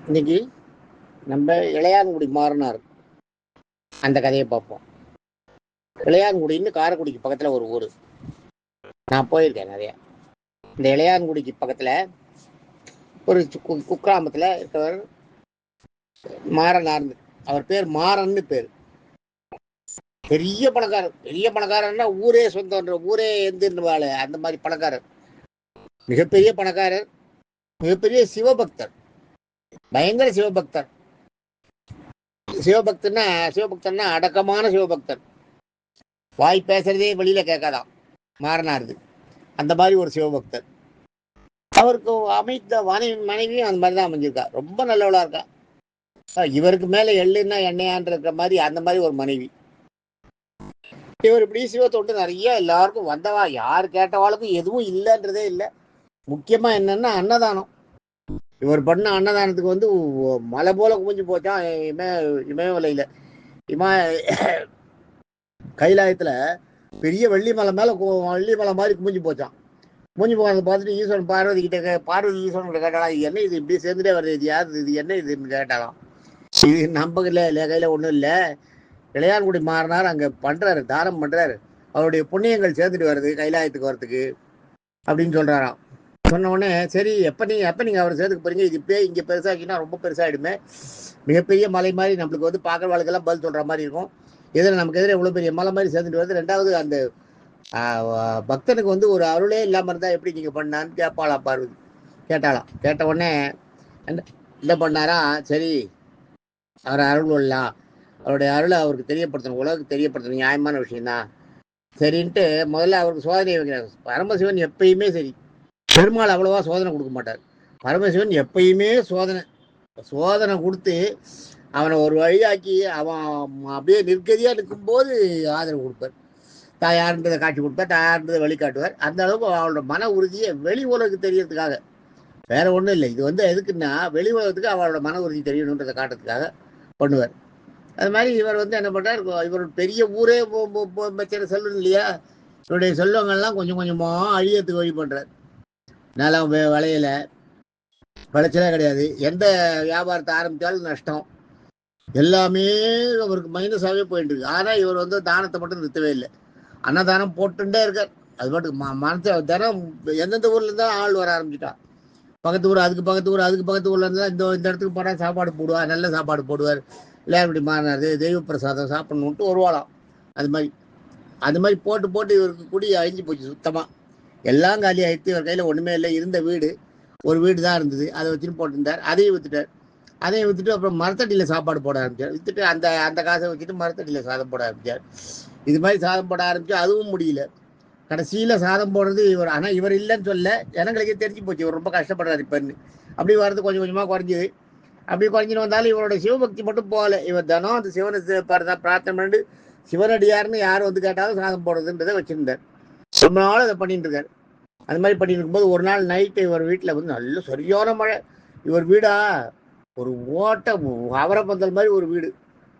இன்னைக்கு நம்ம இளையான்குடி மாறினார் அந்த கதையை பார்ப்போம். இளையான்குடின்னு காரைக்குடிக்கு பக்கத்தில் ஒரு ஊர். நான் போயிருக்கேன் நிறையா. இந்த இளையான்குடிக்கு பக்கத்தில் ஒரு குக்கிராமத்தில் இருக்கிறவர் மாறனார். அவர் பேர் மாறன்னு பேர். பெரிய பணக்காரர். பெரிய பணக்காரர்னா ஊரே சொந்தன்ற, ஊரே எந்திருவாள் அந்த மாதிரி பணக்காரர். மிகப்பெரிய பணக்காரர், மிகப்பெரிய சிவபக்தர், பயங்கர சிவபக்தர். சிவபக்தன்னா அடக்கமான சிவபக்தர். வாய் பேசுறதே வெளியில கேட்காதான் மாறினாருது. அந்த மாதிரி ஒரு சிவபக்தர். அவருக்கு அமைத்த மனைவியும் அந்த மாதிரி தான் அமைஞ்சிருக்கா. ரொம்ப நல்லவளா இருக்கா. இவருக்கு மேல எள்ளுன்னா எண்ணெயான் இருக்கிற மாதிரி அந்த மாதிரி ஒரு மனைவி. இவர் இப்படி சிவத்தொண்டு நிறைய எல்லாருக்கும் வந்தவா, யார் கேட்டவாளுக்கும் எதுவும் இல்லைன்றதே இல்லை. முக்கியமா என்னன்னா அன்னதானம். இவர் பண்ண அன்னதானத்துக்கு வந்து மலை போல குமிஞ்சு போச்சான். இமயமலையில கைலாயத்துல பெரிய வெள்ளி மலை மாதிரி குமிஞ்சு போச்சான். குமிஞ்சு போனதை பார்த்துட்டு ஈஸ்வரன் பார்வதி ஈஸ்வரன் கிட்ட கேட்டாலாம், என்ன இது இப்படி சேர்ந்துட்டே வருது, இது யாரு, இது என்ன இதுன்னு கேட்டாலாம். இது நம்ப இல்லை, கையில ஒன்றும் இல்லை, இளையான்குடி மாறினார் அங்கே பண்றாரு, தானம் பண்றாரு, அவருடைய புண்ணியங்கள் சேர்ந்துட்டு வருது கைலாயத்துக்கு வரத்துக்கு அப்படின்னு சொல்றாராம். சொன்ன உடனே சரி, எப்போ நீங்கள் அவரை சேர்த்துக்க போறீங்க, இது இப்பே இங்கே பெருசாக்கினா ரொம்ப பெருசாகிடுமே, மிகப்பெரிய மலை மாதிரி நம்மளுக்கு வந்து பார்க்குறவாளுக்கெல்லாம் பதில் சொல்கிற மாதிரி இருக்கும். எதில் நமக்கு எதிரே இவ்வளோ பெரிய மலை மாதிரி சேர்ந்துட்டு வருது. ரெண்டாவது அந்த பக்தனுக்கு வந்து ஒரு அருளே இல்லாமல் இருந்தால் எப்படி நீங்கள் பண்ணான்னு கேட்பாளாம் பார்வதி. கேட்ட உடனே என்ன பண்ணாரா, சரி அவரை அருள் கொள்ளலாம், அவருடைய அருளை அவருக்கு தெரியப்படுத்தணும், உலகத்துக்கு தெரியப்படுத்தணும், நியாயமான விஷயம்தான் சரின்ட்டு முதல்ல அவருக்கு சோதனை வைக்கிறார். பரமசிவன் எப்பயுமே சரி, பெருமாள் அவ்வளவா சோதனை கொடுக்க மாட்டார். பரமசிவன் எப்பயுமே சோதனை கொடுத்து அவனை ஒரு வழியாக்கி அவன் அப்படியே நிற்கதியா நிற்கும்போது ஆதரவு கொடுப்பார். தாயார்ன்றதை காட்சி கொடுப்பார், தாயார்ன்றதை வழிகாட்டுவார். அந்த அளவுக்கு அவனோட மன உறுதியை வெளி உலகத்துக்கு தெரியறதுக்காக, வேற ஒன்றும் இல்லை. இது வந்து எதுக்குன்னா வெளி உலகத்துக்கு அவளோட மன உறுதி தெரியணுன்றதை காட்டுறதுக்காக பண்ணுவார். அது மாதிரி இவர் வந்து என்ன பண்றார், இவர் பெரிய ஊரே செல்வம் இல்லையா, இவருடைய செல்வங்கள்லாம் கொஞ்சம் கொஞ்சமா அழியத்துக்கு வழி பண்றார். நிலம் விளையல, விளைச்சலே கிடையாது. எந்த வியாபாரத்தை ஆரம்பித்தாலும் நஷ்டம். எல்லாமே அவருக்கு மைனஸாகவே போயிட்டு இருக்கு. ஆனால் இவர் வந்து தானத்தை மட்டும் நிறுத்தவே இல்லை. அன்னதானம் போட்டுட்டே இருக்கார். அது பாட்டுக்கு மனசு தினம் எந்தெந்த ஊர்ல இருந்தா ஆள் வர ஆரம்பிச்சுட்டா. பக்கத்து ஊர், அதுக்கு பக்கத்து ஊர்ல இருந்தா இந்த இடத்துக்கு போனால் சாப்பாடு போடுவார், நல்ல சாப்பாடு போடுவார். இளையான்குடி மாறினார், தெய்வ பிரசாதம் சாப்பிடணுன்ட்டு வருவாளாம். அது மாதிரி போட்டு இவருக்கு குடி அழிஞ்சு போச்சு சுத்தமாக. எல்லாம் காலி ஆயிடுத்து. இவர் கையில் ஒன்றுமே இல்லை. இருந்த வீடு ஒரு வீடு தான் இருந்தது, அதை வச்சுட்டு போட்டிருந்தார். அதையும் விற்றுட்டு அப்புறம் மரத்தடியில் சாப்பாடு போட ஆரம்பித்தார். விற்றுட்டு அந்த காசை வச்சுட்டு மரத்தடியில் சாதம் போட ஆரம்பித்தார். இது மாதிரி சாதம் போட ஆரம்பிச்சு அதுவும் முடியல. கடைசியில் சாதம் போடுறது இவர். ஆனால் இவர் இல்லைன்னு சொல்ல ஜனங்களுக்கே தெரிஞ்சு போச்சு இவர் ரொம்ப கஷ்டப்படுறாரு இப்போன்னு. அப்படி வர்றது கொஞ்சம் கொஞ்சமாக குறைஞ்சிது. அப்படி குறைஞ்சின்னு வந்தாலும் இவரோட சிவபக்தி மட்டும் போகல. இவர் தினம் அந்த சிவனை பிரார்த்தனை பண்ணிட்டு சிவனடியார்னு யார் வந்து கேட்டாலும் சாதம் போடுறதுன்றதை வச்சிருந்தார். ரொம்ப நாள் அதை பண்ணிட்டு இருக்காரு. அது மாதிரி பண்ணிட்டு இருக்கும்போது ஒரு நாள் நைட்டு இவர் வீட்டில் வந்து நல்ல சரியான மழை. இவர் வீடா ஒரு அவரப்பந்தல் மாதிரி ஒரு வீடு.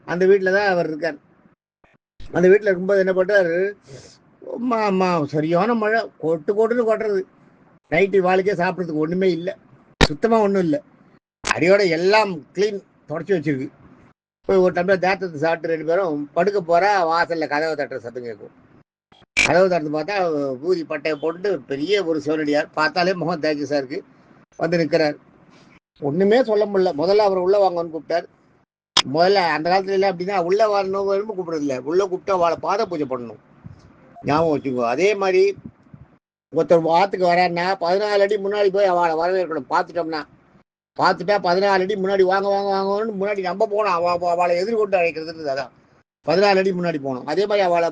அந்த வீட்டில் தான் அவர் இருக்கார். அந்த வீட்டில் இருக்கும்போது என்ன பண்ணுறாரு, சரியான மழை, கொட்டுன்னு கொட்டுறது. நைட்டு வாழ்க்கையே சாப்பிட்றதுக்கு ஒன்றுமே இல்லை, சுத்தமாக ஒன்றும் இல்லை. அடியோட எல்லாம் கிளீன் தொடச்சி வச்சிருக்கு. போய் ஒரு டம்ளர் தேத்தத்தை சாப்பிட்டு 2 பேரும் படுக்க போகிறா. வாசலில் கதவை தட்டுற சத்தம் கேட்கும். கதவு திறந்து பார்த்தா பூதி பட்டையை போட்டு பெரிய ஒரு சிவனடியார். பார்த்தாலே முகம் தேஜஸா இருக்கு, வந்து நிற்கிறார். ஒண்ணுமே சொல்ல முடியல. முதல்ல அவர் உள்ள வாங்கன்னு கூப்பிட்டார். முதல்ல அந்த காலத்துல இல்லை அப்படின்னா உள்ள வரணும் கூப்பிடுறது இல்லை, உள்ள கூப்பிட்டா அவளை பாத பூஜை பண்ணணும், ஞாபகம் வச்சுக்கோ. அதே மாதிரி ஒருத்தர் வாத்துக்கு வரான்னா 14 அடி முன்னாடி போய் அவளை வரவேற்கணும். பார்த்துட்டா 14 அடி முன்னாடி வாங்கன்னு முன்னாடி நம்ம போனோம். அவளை எதிர்கொண்டு அழைக்கிறதுன்றது அதான் 14 அடி முன்னாடி போகணும். அதே மாதிரி அவளை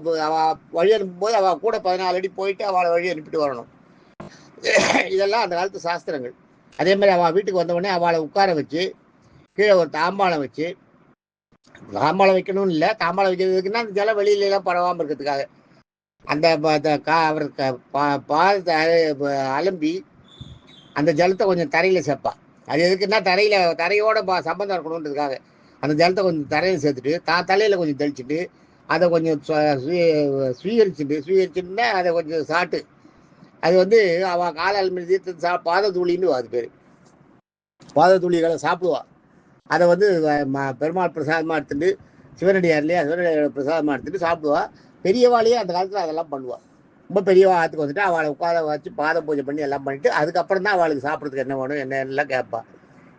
வழி அனுப்பும் போது அவள் கூட 14 அடி போயிட்டு அவளை வழி அனுப்பிட்டு வரணும். இதெல்லாம் அந்த காலத்து சாஸ்திரங்கள். அதே மாதிரி அவள் வீட்டுக்கு வந்த உடனே அவளை உட்கார வச்சு கீழே ஒரு தாம்பாளம் வச்சு, தாம்பாளம் வைக்கணும்னு இல்லை, தாம்பாளம் வைக்கிறதுக்குன்னா அந்த ஜலம் வெளியிலாம் பரவாமல் இருக்கிறதுக்காக அந்த அவருக்கு பாதத்தை அலம்பி அந்த ஜலத்தை கொஞ்சம் தரையில் சேர்ப்பா. அது எதுக்குன்னா தரையோட சம்பந்தம் இருக்கணுன்றதுக்காக அந்த ஜலத்தை கொஞ்சம் தரையில் சேர்த்துட்டு தலையில் கொஞ்சம் தெளிச்சுட்டு அதை கொஞ்சம் சுவீகரிச்சுட்டுன்னா அதை கொஞ்சம் சாப்பிட்டு அது வந்து அவள் காலால் தீர்த்து பாத தூளின்னு அது பேர். பாத தூளிகளை சாப்பிடுவா. அதை வந்து பெருமாள் பிரசாதமாக எடுத்துட்டு சிவனடியார்லேயே சிவனடியார் பிரசாதமாக எடுத்துட்டு சாப்பிடுவா. பெரியவாளையே அந்த காலத்தில் அதெல்லாம் பண்ணுவாள். ரொம்ப பெரியவா ஆற்றுக்கு வந்துட்டு அவளை உட்கார வச்சு பாத பூஜை பண்ணி எல்லாம் பண்ணிட்டு அதுக்கப்புறம் தான் அவளுக்கு சாப்பிட்றதுக்கு என்ன வேணும் என்னெல்லாம் கேட்பாள்.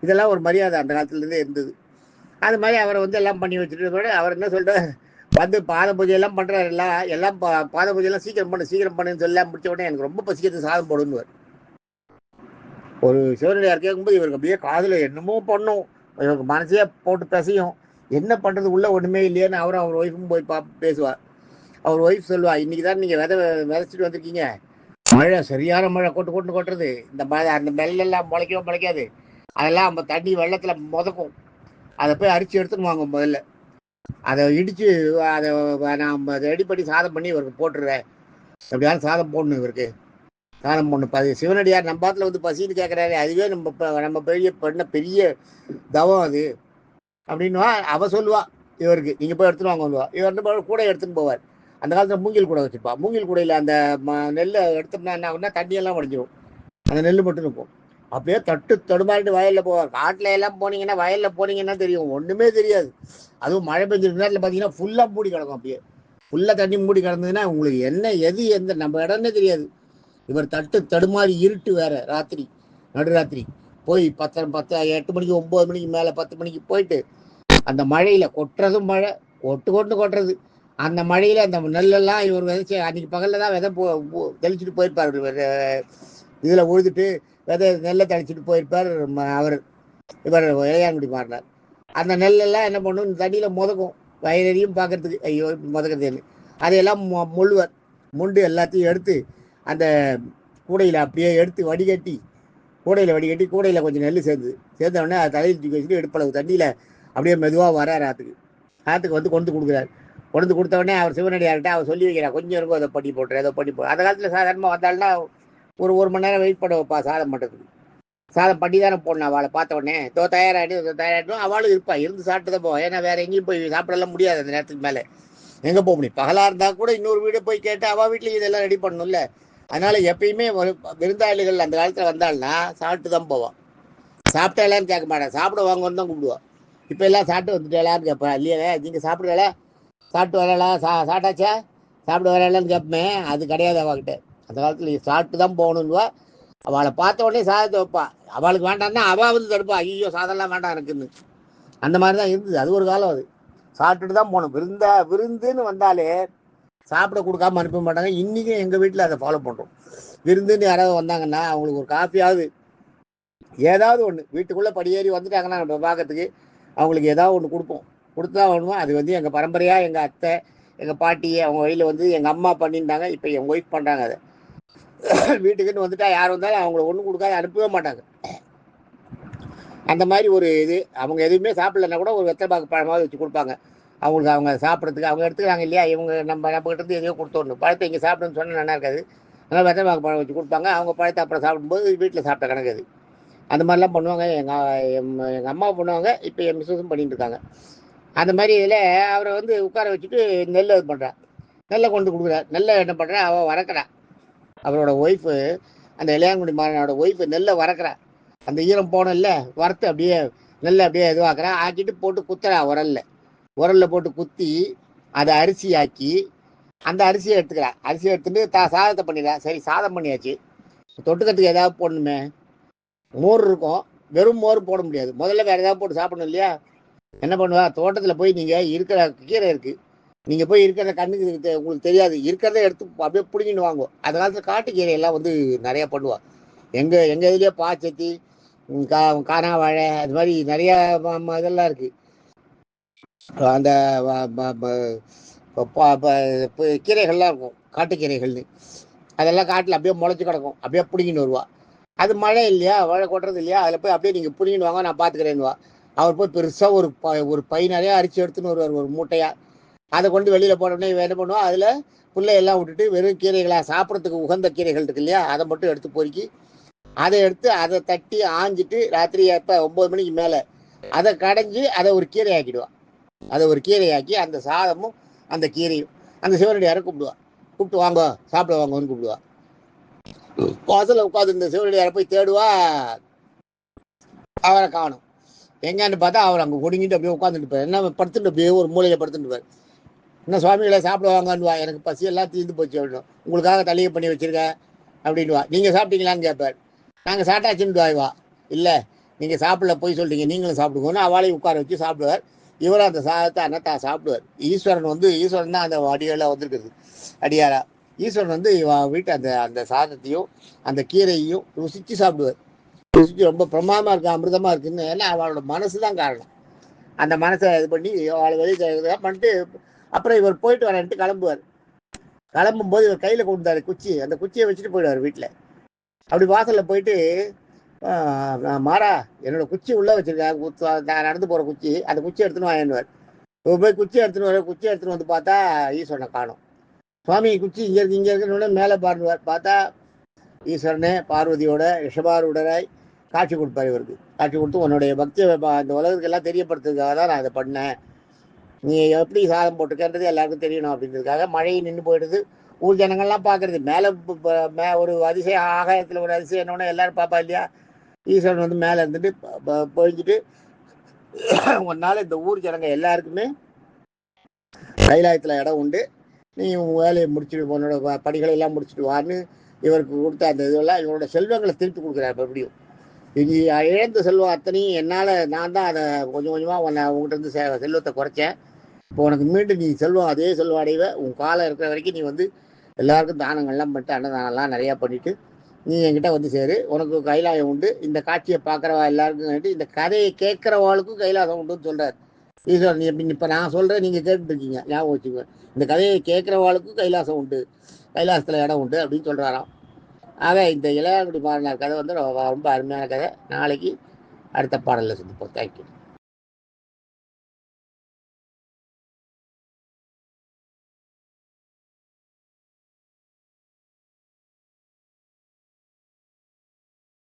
இதெல்லாம் ஒரு மரியாதை அந்த காலத்துலேருந்தே இருந்தது. அது மாதிரி அவரை வந்து எல்லாம் பண்ணி வச்சுட்டு அவர் என்ன சொல்கிறார், வந்து பாத பூஜையெல்லாம் பண்ணுறாரு. எல்லாம் பாத பூஜையெல்லாம் சீக்கிரம் பண்ணுன்னு சொல்லலாம். முடிச்ச உடனே எனக்கு ரொம்ப பசிக்கிறது, சாதம் போடுன்னு ஒரு சிவனடியார் கேட்கும்போது இவருக்கு அப்படியே காதில் என்னமோ பண்ணும், இவருக்கு மனசையே போட்டு பிசையும். என்ன பண்ணுறது உள்ள ஒன்றுமே இல்லையேன்னு அவர் ஒய்ஃபும் போய் பேசுவார். அவர் ஒய்ஃப் சொல்லுவா, இன்னைக்கு தான் நீங்கள் விதைச்சிட்டு வந்திருக்கீங்க, மழை சரியான மழை கொட்டுறது. இந்த மழை அந்த நெல்லெல்லாம் முளைக்காது. அதெல்லாம் நம்ம தண்ணி வெள்ளத்தில் முதக்கும். அதை போய் அரிச்சு எடுத்துன்னு வாங்க முதல்ல. அதை இடித்து அதை நான் ரெடி பண்ணி சாதம் பண்ணி இவருக்கு போட்டுருவேன். எப்படியாவது சாதம் போடணும் இவருக்கு, சாதம் போடணும். சிவனடியார் நம்ம பாத்தில் வந்து பசின்னு கேட்குறாரு, அதுவே நம்ம பெரிய தவம் அது அப்படின்வா. அவ சொல்லுவா இவருக்கு, நீங்கள் போய் எடுத்துன்னு வாங்குவா. இவர் கூட எடுத்துன்னு போவார். அந்த காலத்தில் மூங்கில் கூட வச்சுப்பா. மூங்கில் கூடையில் அந்த நெல்லை எடுத்தோம்னா என்ன ஆகுனா தண்ணியெல்லாம் உடஞ்சிரும், அந்த நெல் மட்டும் இருக்கும். அப்படியே தடுமாறிட்டு வயலில் போவார். காட்டில் எல்லாம் போனீங்கன்னா, வயலில் போனீங்கன்னா தெரியும், ஒன்றுமே தெரியாது. அதுவும் மழை பெஞ்சிருக்க நேரத்தில் பார்த்தீங்கன்னா ஃபுல்லாக மூடி கிடக்கும். அப்படியே ஃபுல்லாக தண்ணி மூடி கிடந்ததுன்னா உங்களுக்கு எந்த நம்ம இடம்னே தெரியாது. இவர் தடுமாறி இருட்டு வேற, ராத்திரி நடுராத்திரி போய் 8 மணிக்கு 9 மணிக்கு மேலே 10 மணிக்கு போயிட்டு அந்த மழையில் கொட்டுறதும் மழை கொட்டுறது. அந்த மழையில் அந்த நெல்லெல்லாம் இவர் விதைச்சி அன்றைக்கி பகலில் தான் தெளிச்சுட்டு போயிருப்பார். இதில் உழுதுட்டு நெல்லை தெளிச்சுட்டு போயிருப்பார் இவர் இளையான்குடி மாறினார். அந்த நெல்லெல்லாம் என்ன பண்ணும், தண்ணியில் முதக்கும். வயலையும் பார்க்கறதுக்கு ஐயோ முதக்கிறதுன்னு அதையெல்லாம் முண்டு எல்லாத்தையும் எடுத்து அந்த கூடையில் அப்படியே எடுத்து வடிகட்டி கூடையில் கொஞ்சம் நெல் சேர்ந்த உடனே அதை தலையில் தூக்கி வச்சுட்டு எடுப்பளவு தண்ணியில் அப்படியே மெதுவாக வரார் ஆற்றுக்கு வந்து கொண்டு கொடுக்குறாரு. கொண்டு கொடுத்த உடனே அவர் சிவனடியார்கிட்ட அவர் சொல்லி வைக்கிறார், கொஞ்சம் இருக்கும் அதை பண்ணி போட்டு. அந்த காலத்தில் சாதாரணமாக வந்தால்னா ஒரு மணி நேரம் வெயிட் பண்ண வைப்பா சாதம் பண்ணுறதுக்கு. சாதம் பண்ணி தானே போடணும். அவளை பார்த்த உடனே தயாராகிடும் அவளும் இருப்பா, இருந்து சாப்பிட்டு தான் போவோம். ஏன்னா வேற எங்கேயும் போய் சாப்பிடலாம் முடியாது அந்த நேரத்துக்கு மேலே. எங்கே போக முடியும்? பகலாக இருந்தால் கூட இன்னொரு வீடு போய் கேட்டு அவள் வீட்லேயும் இதெல்லாம் ரெடி பண்ணணும்ல. அதனால எப்பயுமே விருந்தாளிகள் அந்த காலத்தில் வந்தாள்னா சாப்பிட்டு தான் போவான். சாப்பிட்டா எல்லாரும் கேட்க மாட்டேன், சாப்பிட வாங்கன்னு தான் கூப்பிடுவான். இப்போ எல்லாம் சாப்பிட்டு வந்துட்டாளான்னு கேட்பேன். இல்லையே நீங்கள் சாப்பிடல, சாப்பிட்டு வரலாம், சாப்பிட்டாச்சா, சாப்பிட வரலான்னு கேட்பேன். அது கிடையாது அவகிட்ட. அந்த காலத்தில் சாப்பிட்டு தான் போகணுன்னுவா. அவளை பார்த்த உடனே சாதத்தை வைப்பா. அவளுக்கு வேண்டாம்னா அவள் வந்து தடுப்பா, ஐயோ சாதம்லாம் வேண்டாம் இருக்குன்னு. அந்த மாதிரி தான் இருந்தது. அது ஒரு காலம். அது சாப்பிட்டுட்டு தான் போகணும். விருந்துன்னு வந்தாலே சாப்பிட கொடுக்காம அனுப்ப மாட்டாங்க. இன்றைக்கும் எங்கள் வீட்டில் அதை ஃபாலோ பண்ணுறோம். விருந்துன்னு யாராவது வந்தாங்கன்னா அவங்களுக்கு ஒரு காஃபியாவது ஏதாவது ஒன்று, வீட்டுக்குள்ளே படியேறி வந்துட்டாங்கன்னா நம்ம பார்க்கறதுக்கு அவங்களுக்கு ஏதாவது ஒன்று கொடுப்போம். கொடுத்தா வேணுமோ. அது வந்து எங்கள் பரம்பரையாக எங்கள் அத்தை எங்கள் பாட்டி அவங்க வழியில் வந்து எங்கள் அம்மா பண்ணியிருந்தாங்க. இப்போ எங்கள் ஒய்ஃப் பண்ணுறாங்க. அதை வீட்டுக்குன்னு வந்துட்டா யார் வந்தாலும் அவங்கள ஒன்றும் கொடுக்காத அனுப்பவே மாட்டாங்க. அந்த மாதிரி ஒரு இது. அவங்க எதுவுமே சாப்பிடலன்னா கூட ஒரு வெத்தலை பாக்கு பழமாவது வச்சு கொடுப்பாங்க அவங்களுக்கு. அவங்க சாப்பிட்றதுக்கு அவங்க எடுத்துக்கிறாங்க இல்லையா, இவங்க நம்மகிட்ட இருந்து எதையோ கொடுத்துடணும். பழத்தை இங்கே சாப்பிடுன்னு சொன்னால் நல்லா இருக்காது. அதனால் வெத்தலை பாக்கு பழம் வச்சு கொடுப்பாங்க. அவங்க பழத்தை அப்புறம் சாப்பிடும்போது வீட்டில் சாப்பிட்ட கணக்கு அது. அந்த மாதிரிலாம் பண்ணுவாங்க. எங்கள் அம்மா பண்ணுவாங்க. இப்போ என் மிஸ்ஸஸும் பண்ணிட்டு இருக்காங்க. அந்த மாதிரி இதில் அவரை வந்து உட்கார வச்சுட்டு நெல் இது பண்ணுறான். நெல்லை கொண்டு கொடுக்குறார். நெல்லை என்ன பண்ணுறா, அவள் வறக்கிறான். அவரோட ஒய்ஃபு, அந்த இளையான்குடி மாறனோட ஒய்ஃபு நெல்லை வறக்கிறான். அந்த ஈரம் போனோம் இல்லை, வறுத்து அப்படியே நெல்லை அப்படியே இதுவாக்குறான். ஆக்கிட்டு போட்டு குத்துறா உரலில் போட்டு குத்தி அதை அரிசி ஆக்கி அந்த அரிசியை எடுத்துக்கிறான். அரிசியை எடுத்துட்டு சாதத்தை பண்ணிடுறா. சரி சாதம் பண்ணியாச்சு, தொட்டுக்கிறதுக்கு ஏதாவது போடணுமே. மோர் இருக்கும், வெறும் மோர் போட முடியாது. முதல்ல வேறு ஏதாவது போட்டு சாப்பிடணும் இல்லையா. என்ன பண்ணுவா, தோட்டத்தில் போய் நீங்கள் இருக்கிற கீரை இருக்குது, நீங்கள் போய் இருக்கிற கண்ணுக்கு உங்களுக்கு தெரியாது, இருக்கிறத எடுத்து அப்படியே பிடிங்கிட்டு வாங்குவோம். அந்த காலத்தில் காட்டுக்கீரையெல்லாம் வந்து நிறையா பண்ணுவாள். எங்கள் இதுலேயே பாச்சத்தி, காணா வாழை, அது மாதிரி நிறையா இதெல்லாம் இருக்குது. அந்த கீரைகள்லாம் இருக்கும், காட்டுக்கீரைகள்னு. அதெல்லாம் காட்டில் அப்படியே முளைச்சி கிடக்கும், அப்படியே பிடிங்கின்னு வருவா. அது மழை இல்லையா, மழை கொட்டுறது இல்லையா, அதில் போய் அப்படியே நீங்கள் பிடிங்கின்னு வாங்க, நான் பார்த்துக்கிறேன்னுவா. அவர் போய் பெருசாக ஒரு பை நிறையா அரிசி எடுத்துன்னு வருவார், ஒரு மூட்டையாக. அதை கொண்டு வெளியில் போனோடனே இவன் என்ன பண்ணுவான், அதில் புல்லையெல்லாம் விட்டுட்டு வெறும் கீரைகளாக சாப்பிட்றதுக்கு உகந்த கீரைகள் இருக்கு இல்லையா, அதை மட்டும் எடுத்து பொறுக்கி அதை எடுத்து அதை தட்டி ஆஞ்சிட்டு ராத்திரி எப்போ 9 மணிக்கு மேலே அதை கடைஞ்சி அதை ஒரு கீரை ஆக்கிடுவான். அதை ஒரு கீரையாக்கி அந்த சாதமும் அந்த கீரையும் அந்த சிவனடியாரை கூப்பிட்டு வாங்க சாப்பிட வாங்கன்னு கூப்பிடுவா. வாசலில் உட்காந்து இந்த சிவனடியாரை போய் தேடுவா, அவரை காணும். எங்கன்னு பார்த்தா அவர் அங்கே ஒடுங்கிட்டு அப்படியே உட்காந்துட்டு இருப்பார். என்ன படுத்துட்டு அப்படியே ஒரு மூலையில் படுத்துட்டுருப்பார். என்ன சுவாமிகளை சாப்பிடுவாங்கன்னுவா. எனக்கு பசி எல்லாம் தீர்ந்து போச்சு அப்படின்னு. உங்களுக்காக தளிகை பண்ணி வச்சிருக்கேன் அப்படின்வா. நீங்கள் சாப்பிட்டீங்களான்னு கேட்பார். நாங்கள் சாப்பிட்டாச்சுன்னு வாய்வா. இல்லை நீங்கள் சாப்பிடல போய் சொல்லிட்டீங்க, நீங்களும் சாப்பிடுங்கன்னு அவளையும் உட்கார வச்சு சாப்பிடுவார். இவரும் அந்த சாதத்தை அன்னத்தா சாப்பிடுவார். ஈஸ்வரன் தான் அந்த அடியால வந்திருக்குது. அடியாரா ஈஸ்வரன் வந்து வீட்டு அந்த அந்த சாதத்தையும் அந்த கீரையையும் ருசிச்சு சாப்பிடுவார். ருசிச்சு ரொம்ப பிரமாதமாக இருக்குது, அமிர்தமாக இருக்குன்னு. ஏன்னா அவளோட மனசு தான் காரணம். அந்த மனசை இது பண்ணி அவளை வெளியே பண்ணிட்டு அப்புறம் இவர் போயிட்டு வரேன்ட்டு கிளம்புவார். கிளம்பும்போது இவர் கையில் கொண்டாரு குச்சி. அந்த குச்சியை வச்சுட்டு போயிடுவார் வீட்டில். அப்படி வாசலில் போயிட்டு மாறா என்னோட குச்சி உள்ளே வச்சிருக்கேன், நான் நடந்து போகிற குச்சி, அந்த குச்சி எடுத்துன்னு வாங்கிடுவார். போய் குச்சி எடுத்துன்னு வந்து பார்த்தா ஈஸ்வரனை காணும். சுவாமி குச்சி இங்கே இருக்குன்னு மேலே பாருவார். பார்த்தா ஈஸ்வரனே பார்வதியோட ரிஷபாரூடராய் காட்சி கொடுப்பார். இவருக்கு காட்சி கொடுத்து உன்னுடைய பக்தியை இந்த உலகத்துக்கு எல்லாம் தெரியப்படுத்துறதுக்காக தான் நான் இதை பண்ணேன், நீ எப்படி சாதம் போட்டிருக்கன்றது எல்லாருக்கும் தெரியணும் அப்படின்றதுக்காக. மழை நின்று போயிடுது. ஊர் ஜனங்கள்லாம் பார்க்கறது. மேலே ஒரு அதிசயம், ஆகாயத்தில் ஒரு அதிசயம் என்னோட எல்லாரும் பார்ப்பா இல்லையா. ஈஸ்வரன் வந்து மேலே இருந்துட்டு பொழிஞ்சிட்டு உன்னால் இந்த ஊர் ஜனங்க எல்லாருக்குமே கைலாயத்தில் இடம் உண்டு, நீ உன் வேலையை முடிச்சுட்டு உன்னோட பணிகளை எல்லாம் முடிச்சுட்டு வான்னு இவருக்கு கொடுத்த அந்த இதெல்லாம் இவரோட செல்வங்களை திருப்பி கொடுக்குறாரு. மறுபடியும் இது இழந்த செல்வம் அத்தனையும் என்னால் நான் தான் அதை கொஞ்சம் கொஞ்சமாக உங்கள்கிட்ட இருந்து செல்வத்தை குறைச்சேன். இப்போ உனக்கு மீண்டும் நீ அதே செல்வம் அடைவ. உன் காலம் இருக்கிற வரைக்கும் நீ வந்து எல்லாருக்கும் தானங்கள்லாம் பண்ணிட்டு அன்னதானம்லாம் நிறையா பண்ணிவிட்டு நீ என்கிட்ட வந்து சேரு, உனக்கு கைலாயம் உண்டு. இந்த காட்சியை பார்க்குறவா எல்லாருக்கும் இந்த கதையை கேட்குறவாளுக்கும் கைலாசம் உண்டுன்னு சொல்கிறார் ஈஸ்வரன். நீ எப்படி இப்போ நான் சொல்கிறேன், நீங்கள் கேட்டுருக்கீங்க, ஞாபகம் வச்சுக்கோங்க. இந்த கதையை கேட்குறவாளுக்கும் கைலாசம் உண்டு, கைலாசத்தில் இடம் உண்டு அப்படின்னு சொல்கிறாராம். ஆக இந்த இளையாங்குடி மாறனார் கதை வந்து ரொம்ப அருமையான கதை. நாளைக்கு அடுத்த பாடலில் சந்திப்போம். தேங்க்யூ.